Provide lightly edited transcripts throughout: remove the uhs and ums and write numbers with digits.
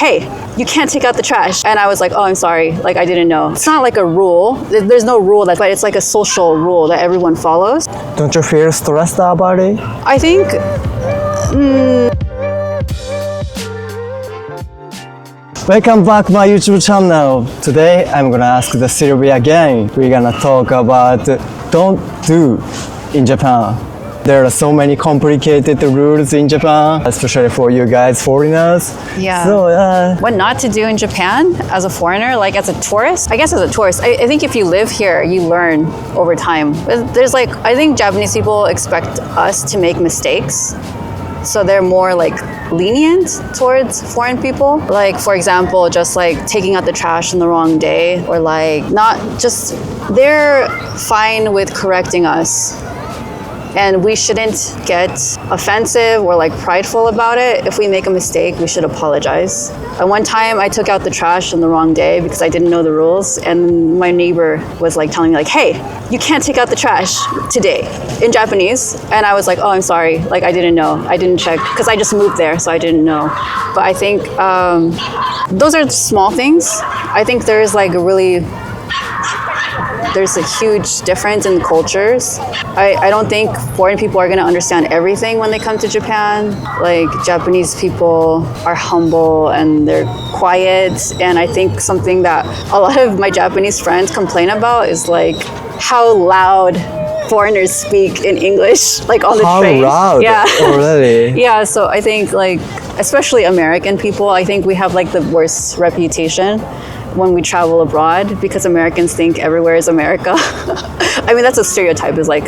hey, you can't take out the trash. And I was like, oh, I'm sorry. Like, I didn't know. It's not like a rule. There's no rule, but it's like a social rule that everyone follows. Don't you feel stressed about it? I think... Welcome back my YouTube channel. Today I'm gonna ask the Silvie again. We're gonna talk about don't do in Japan. There are so many complicated rules in Japan, especially for you guys foreigners. Yeah. So what not to do in Japan as a foreigner, like as a tourist? I guess as a tourist, I think if you live here, you learn over time. There's like, I think Japanese people expect us to make mistakes. So they're more like lenient towards foreign people. Like, for example, just like taking out the trash on the wrong day, or like not just, they're fine with correcting us. And we shouldn't get offensive or like prideful about it. If we make a mistake, we should apologize. And one time I took out the trash on the wrong day because I didn't know the rules. And my neighbor was like telling me like, hey, you can't take out the trash today in Japanese. And I was like, oh, I'm sorry. Like, I didn't know. I didn't check because I just moved there. So I didn't know. But I think those are small things. I think there's a huge difference in the cultures. I don't think foreign people are going to understand everything when they come to Japan. Like, Japanese people are humble and they're quiet. And I think something that a lot of my Japanese friends complain about is like how loud foreigners speak in English, like on the train. How loud? Yeah. Oh, really? Yeah, so I think like, especially American people, I think we have like the worst reputation when we travel abroad, because Americans think everywhere is America. I mean, that's a stereotype, is like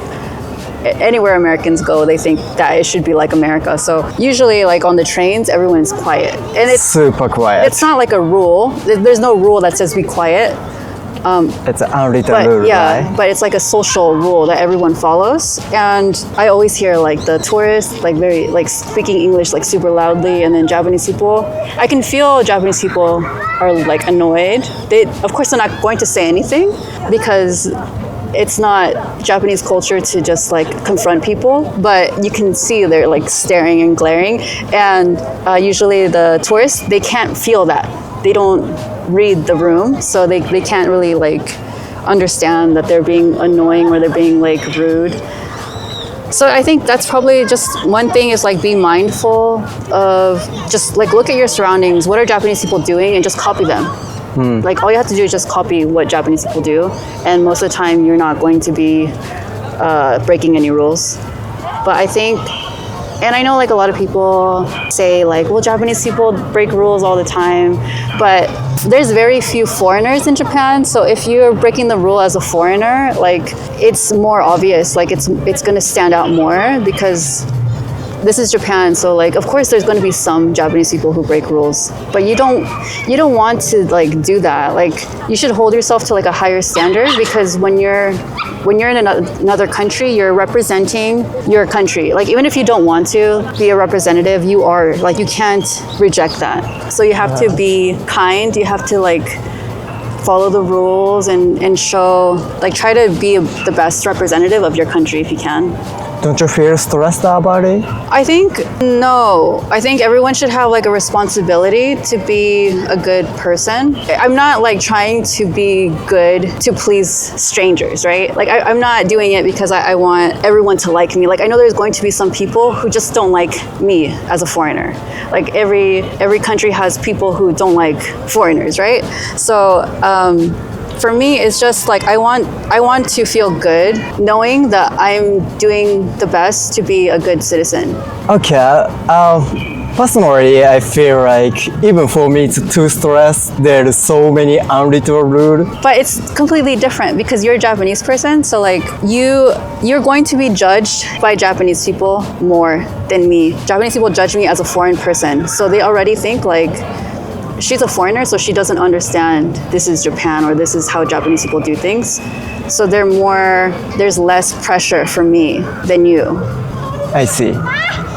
anywhere Americans go, they think that it should be like America. So usually like on the trains, everyone's quiet. And it's super quiet. It's not like a rule. There's no rule that says be quiet. It's an unwritten rule, yeah, right? but it's like a social rule that everyone follows. And I always hear like the tourists like very like speaking English like super loudly, and then Japanese people, I can feel Japanese people are like annoyed. Of course they're not going to say anything because it's not Japanese culture to just like confront people, but you can see they're like staring and glaring. And usually the tourists, they can't feel that. They don't read the room, so they can't really like understand that they're being annoying or they're being like rude. So I think that's probably just one thing, is like be mindful of just like look at your surroundings. What are Japanese people doing, and just copy them. Like all you have to do is just copy what Japanese people do, and most of the time you're not going to be breaking any rules. But I think, and I know like a lot of people say like, well, Japanese people break rules all the time, but there's very few foreigners in Japan. So if you're breaking the rule as a foreigner, like it's more obvious, like it's going to stand out more, because this is Japan. So like, of course there's going to be some Japanese people who break rules, but you don't want to like do that. Like, you should hold yourself to like a higher standard, because when you're in another country, you're representing your country. Like, even if you don't want to be a representative, you are, like, you can't reject that. So you have to be kind. You have to like follow the rules and show, like, try to be the best representative of your country if you can. Don't you feel stressed about it? I think no. I think everyone should have like a responsibility to be a good person. I'm not like trying to be good to please strangers, right? Like I'm not doing it because I want everyone to like me. Like, I know there's going to be some people who just don't like me as a foreigner. Like every country has people who don't like foreigners, right? So for me, it's just like I want to feel good knowing that I'm doing the best to be a good citizen. Okay. Personally, I feel like even for me it's too stressed. There's so many unwritten rules. But it's completely different because you're a Japanese person, so like you're going to be judged by Japanese people more than me. Japanese people judge me as a foreign person, so they already think like she's a foreigner, so she doesn't understand this is Japan or this is how Japanese people do things. So there's less pressure for me than you. I see.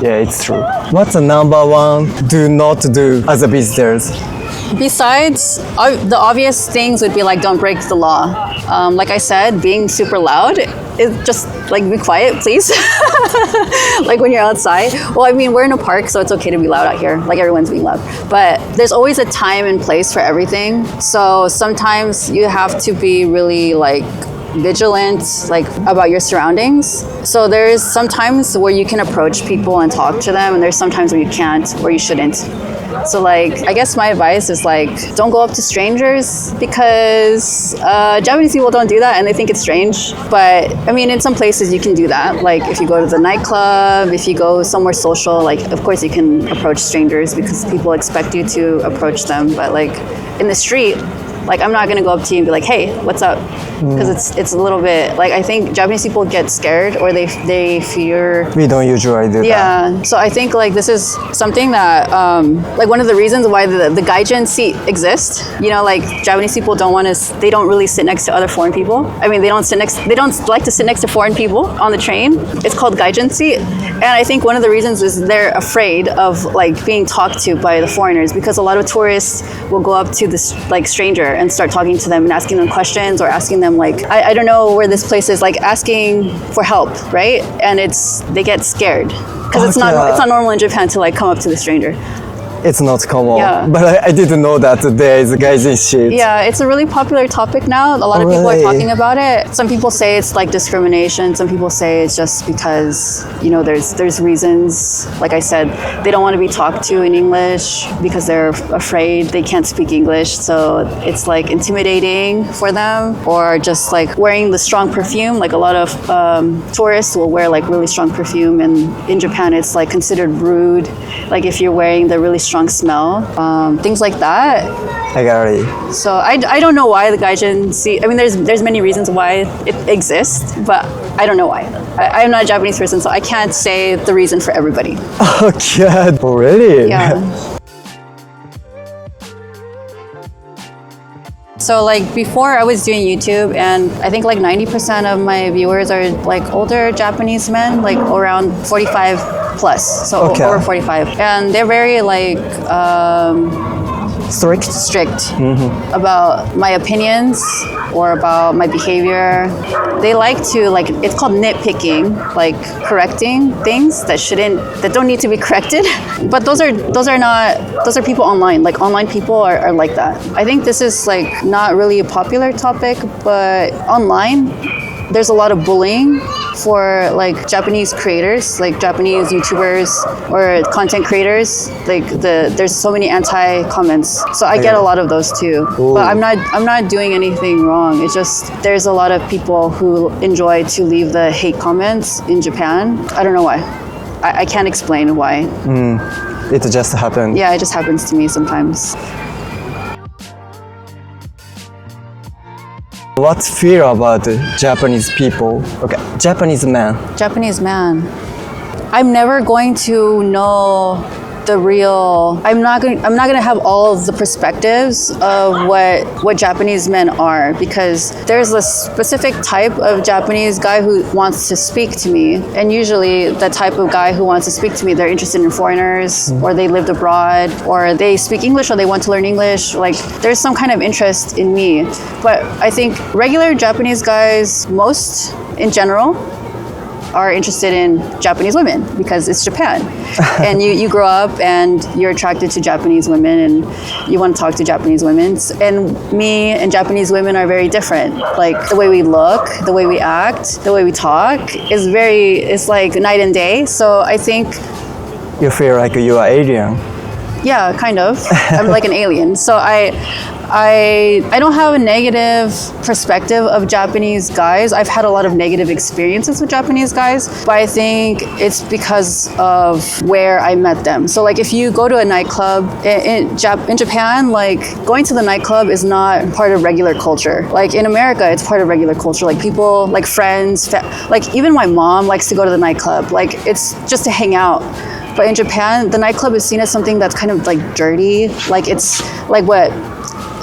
Yeah, it's true. What's the number one do not do as a visitors? Besides, the obvious things would be like don't break the law. Like I said, being super loud just like be quiet, please. Like when you're outside. Well, I mean, we're in a park, so it's okay to be loud out here. Like everyone's being loud. But there's always a time and place for everything. So sometimes you have to be really like vigilant like about your surroundings. So there's sometimes where you can approach people and talk to them, and there's sometimes where you can't, or you shouldn't. So like, I guess my advice is like, don't go up to strangers, because Japanese people don't do that and they think it's strange. But I mean, in some places you can do that. Like if you go to the nightclub, if you go somewhere social, like of course you can approach strangers because people expect you to approach them. But like in the street, like I'm not gonna go up to you and be like, hey, what's up? Because it's a little bit like, I think Japanese people get scared, or they fear. We don't usually do that. Yeah, so I think like this is something that like one of the reasons why the gaijin seat exists. You know, like Japanese people they don't really sit next to other foreign people. I mean, they don't like to sit next to foreign people on the train. It's called gaijin seat, and I think one of the reasons is they're afraid of like being talked to by the foreigners, because a lot of tourists will go up to this like stranger and start talking to them and asking them questions, or asking them like, I don't know where this place is, like asking for help, right? And they get scared because it's not normal in Japan to like come up to the stranger. It's not common. Yeah. But I didn't know that there is a gaijin shit. Yeah, it's a really popular topic now. A lot of people are talking about it. Some people say it's like discrimination. Some people say it's just because, you know, there's reasons. Like I said, they don't want to be talked to in English because they're afraid they can't speak English. So it's like intimidating for them. Or just like wearing the strong perfume. Like a lot of tourists will wear like really strong perfume. And in Japan, it's like considered rude. Like if you're wearing the really strong smell, things like that. I got it. So I don't know why the gaijin seat. I mean, there's many reasons why it exists, but I don't know why. I'm not a Japanese person, so I can't say the reason for everybody. Okay, already. Yeah. So like before I was doing YouTube, and I think like 90% of my viewers are like older Japanese men, like around 45 plus, so over 45. And they're very like strict about my opinions or about my behavior. They like to like, it's called nitpicking, like correcting things that don't need to be corrected. But those are people online. Like online people are like that. I think this is like not really a popular topic, but online there's a lot of bullying for like Japanese creators, like Japanese YouTubers or content creators. Like there's so many anti-comments. So I get a lot of those too. Ooh. But I'm not doing anything wrong. It's just there's a lot of people who enjoy to leave the hate comments in Japan. I don't know why. I can't explain why. It just happened. Yeah, it just happens to me sometimes. What's fear about Japanese people? Okay, Japanese man. Japanese man. I'm never going to know the real. I'm not gonna have all of the perspectives of what Japanese men are, because there's a specific type of Japanese guy who wants to speak to me, and usually the type of guy who wants to speak to me, they're interested in foreigners, or they lived abroad, or they speak English, or they want to learn English. Like there's some kind of interest in me. But I think regular Japanese guys, most in general, are interested in Japanese women because it's Japan. And you grow up and you're attracted to Japanese women and you want to talk to Japanese women. And me and Japanese women are very different. Like the way we look, the way we act, the way we talk it's like night and day. So I think you feel like you are alien. Yeah, kind of. I'm like an alien. So I don't have a negative perspective of Japanese guys. I've had a lot of negative experiences with Japanese guys, but I think it's because of where I met them. So like if you go to a nightclub in Japan, like going to the nightclub is not part of regular culture. Like in America, it's part of regular culture. Like people, like friends, like even my mom likes to go to the nightclub. Like it's just to hang out. But in Japan, the nightclub is seen as something that's kind of like dirty. Like it's like what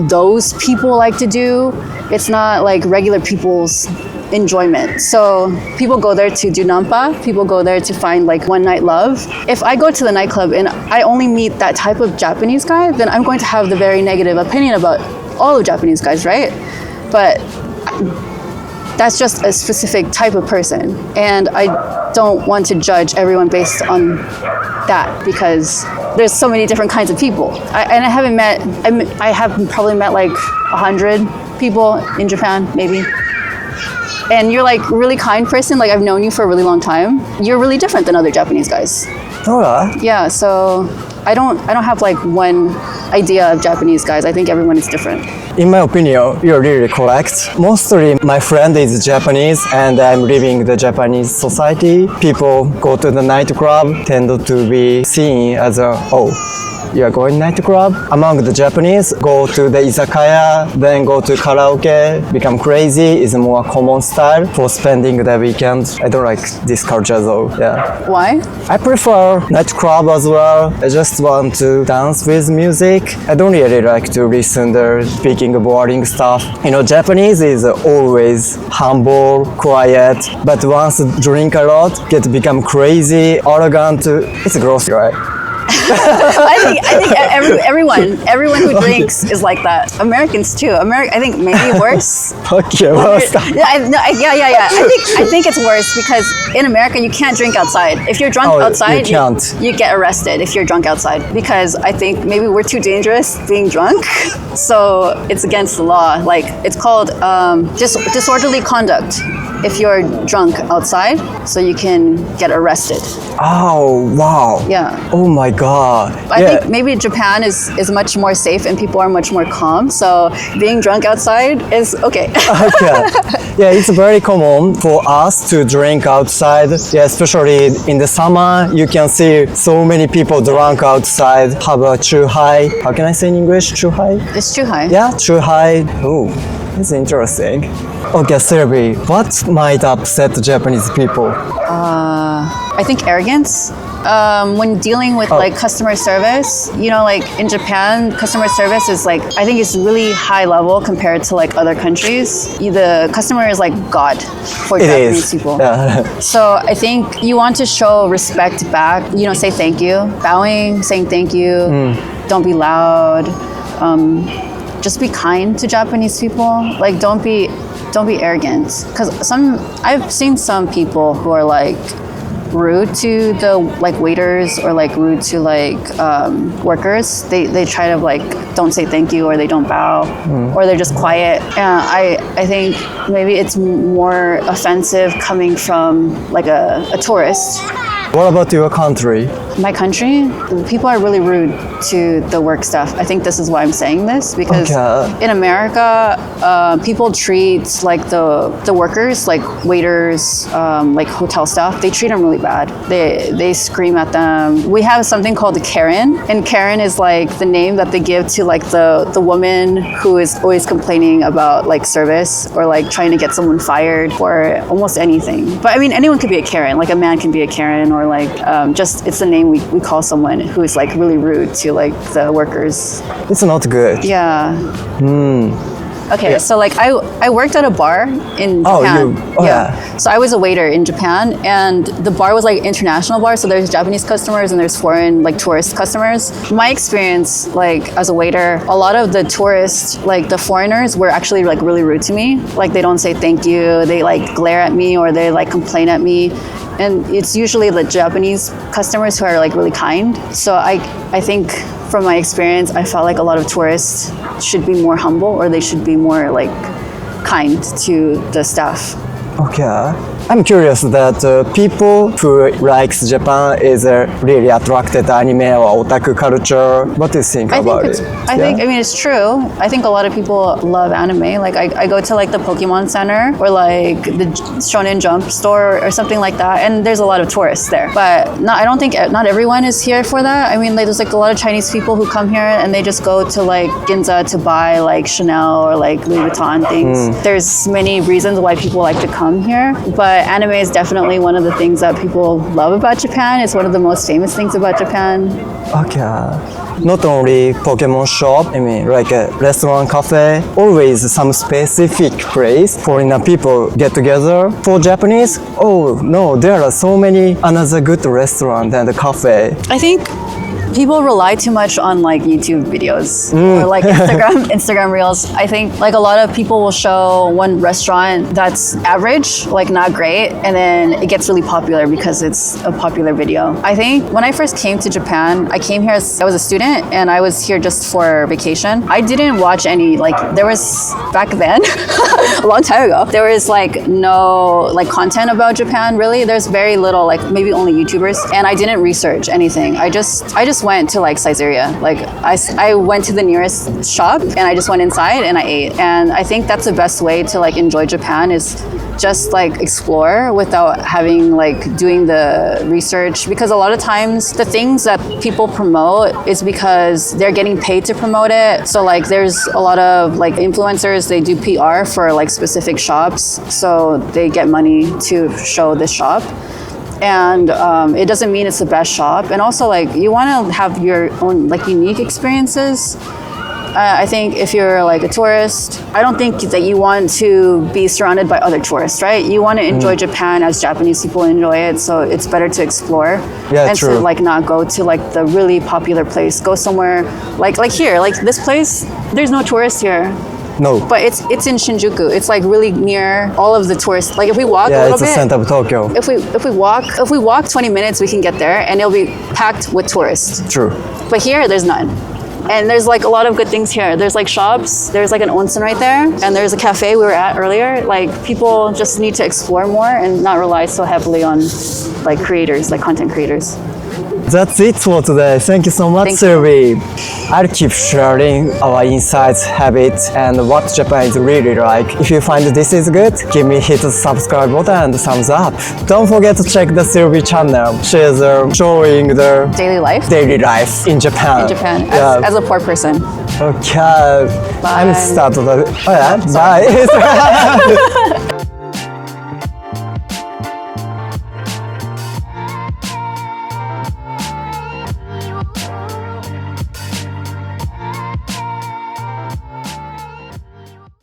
those people like to do. It's not like regular people's enjoyment. So people go there to do nampa. People go there to find like one night love. If I go to the nightclub and I only meet that type of Japanese guy, then I'm going to have the very negative opinion about all of Japanese guys, right? But that's just a specific type of person. And I don't want to judge everyone based on that because there's so many different kinds of people. I have probably met like 100 people in Japan, maybe. And you're like really kind person, like I've known you for a really long time. You're really different than other Japanese guys. Alright. Yeah, so I don't have like one idea of Japanese guys. I think everyone is different. In my opinion, you're really correct. Mostly my friend is Japanese and I'm living the Japanese society. People go to the nightclub, tend to be seen as a, oh, you are going nightclub. Among the Japanese, go to the izakaya, then go to karaoke, become crazy is a more common style for spending the weekend. I don't like this culture though, yeah. Why? I prefer nightclub as well. I just want to dance with music. I don't really like to listen to speaking boring stuff. You know, Japanese is always humble, quiet, but once drink a lot, become crazy, arrogant. It's gross, right? I think everyone who drinks is like that. Americans too. I think maybe worse. Okay, well, Yeah. I think it's worse because in America you can't drink outside. If you're drunk outside, you get arrested if you're drunk outside because I think maybe we're too dangerous being drunk. So it's against the law. Like it's called disorderly conduct if you're drunk outside, so you can get arrested. Oh, wow. Yeah. Oh my God. I think maybe Japan is much more safe and people are much more calm. So being drunk outside is okay. Okay. Yeah, it's very common for us to drink outside. Yeah, especially in the summer, you can see so many people drunk outside, have a chuhai. How can I say in English? Chuhai? It's chuhai. Yeah, chuhai. Oh, it's interesting. Okay, Silvie, what might upset Japanese people? I think arrogance. When dealing with like customer service, you know, like in Japan, customer service is like, I think it's really high level compared to like other countries. The customer is like God for Japanese people. Yeah. So I think you want to show respect back, you know, say thank you, bowing, saying thank you, don't be loud, just be kind to Japanese people. Like don't be arrogant. Because I've seen some people who are like rude to the like waiters or like rude to like workers. They try to like don't say thank you or they don't bow or they're just quiet. I think maybe it's more offensive coming from like a tourist. What about your country? My country, people are really rude to the work stuff. I think this is why I'm saying this because in America, people treat like the workers, like waiters, like hotel staff. They treat them really bad. They scream at them. We have something called the Karen, and Karen is like the name that they give to like the woman who is always complaining about like service or like trying to get someone fired or almost anything. But I mean, anyone could be a Karen. Like a man can be a Karen or like just it's the name we call someone who is like really rude to like the workers. It's not good. Yeah. Okay, so like I worked at a bar in Japan. Yeah. So I was a waiter in Japan, and the bar was like international bar. So there's Japanese customers and there's foreign like tourist customers. My experience like as a waiter, a lot of the tourists, like the foreigners, were actually like really rude to me. Like they don't say thank you. They like glare at me or they like complain at me. And it's usually the Japanese customers who are like really kind. So I think from my experience, I felt like a lot of tourists should be more humble or they should be more like kind to the staff. Okay. I'm curious that people who likes Japan is really attracted to anime or otaku culture. What do you think about it? I mean, it's true. I think a lot of people love anime. Like I go to like the Pokemon Center or like the Shonen Jump store or something like that, and there's a lot of tourists there. But I don't think not everyone is here for that. I mean, like, there's like a lot of Chinese people who come here and they just go to like Ginza to buy like Chanel or like Louis Vuitton things. There's many reasons why people like to come here, but anime is definitely one of the things that people love about Japan. It's one of the most famous things about Japan. Okay. Not only Pokemon shop, I mean like a restaurant, cafe, always some specific place foreigner people get together. For Japanese, oh no, there are so many another good restaurant and cafe. I think people rely too much on like YouTube videos or like Instagram reels. I think like a lot of people will show one restaurant that's average, like not great, and then it gets really popular because it's a popular video. I think when I first came to Japan, I came here as I was a student and I was here just for vacation. I didn't watch any, like there was back then a long time ago, there was like no like content about Japan really. There's very little, like maybe only YouTubers, and I didn't research anything. I just went to like Saizeriya. Like I went to the nearest shop and I just went inside and I ate. And I think that's the best way to like enjoy Japan, is just like explore without having like doing the research, because a lot of times the things that people promote is because they're getting paid to promote it. So like there's a lot of like influencers, they do PR for like specific shops, so they get money to show this shop. And it doesn't mean it's the best shop. And also like you want to have your own like unique experiences. I think if you're like a tourist, I don't think that you want to be surrounded by other tourists, right? You want to enjoy Japan as Japanese people enjoy it, so it's better to explore. Yeah, and true. to like not go to like the really popular place. Go somewhere like here, like this place, there's no tourists here. No. But it's in Shinjuku. It's like really near all of the tourists. Like if we walk a Yeah, little it's the bit, center of Tokyo. if we walk 20 minutes, we can get there and it'll be packed with tourists. True. But here, there's none. And there's like a lot of good things here. There's like shops, there's like an onsen right there, and there's a cafe we were at earlier. Like people just need to explore more and not rely so heavily on like creators, like content creators. That's it for today. Thank you so much, Thank Silvie. I'll keep sharing our insights, habits, and what Japan is really like. If you find this is good, give me hit the subscribe button and thumbs up. Don't forget to check the Silvie channel. She's showing the Daily life in Japan. in Japan Yeah. as a poor person. Okay. Bye. I'm started. Oh yeah, bye.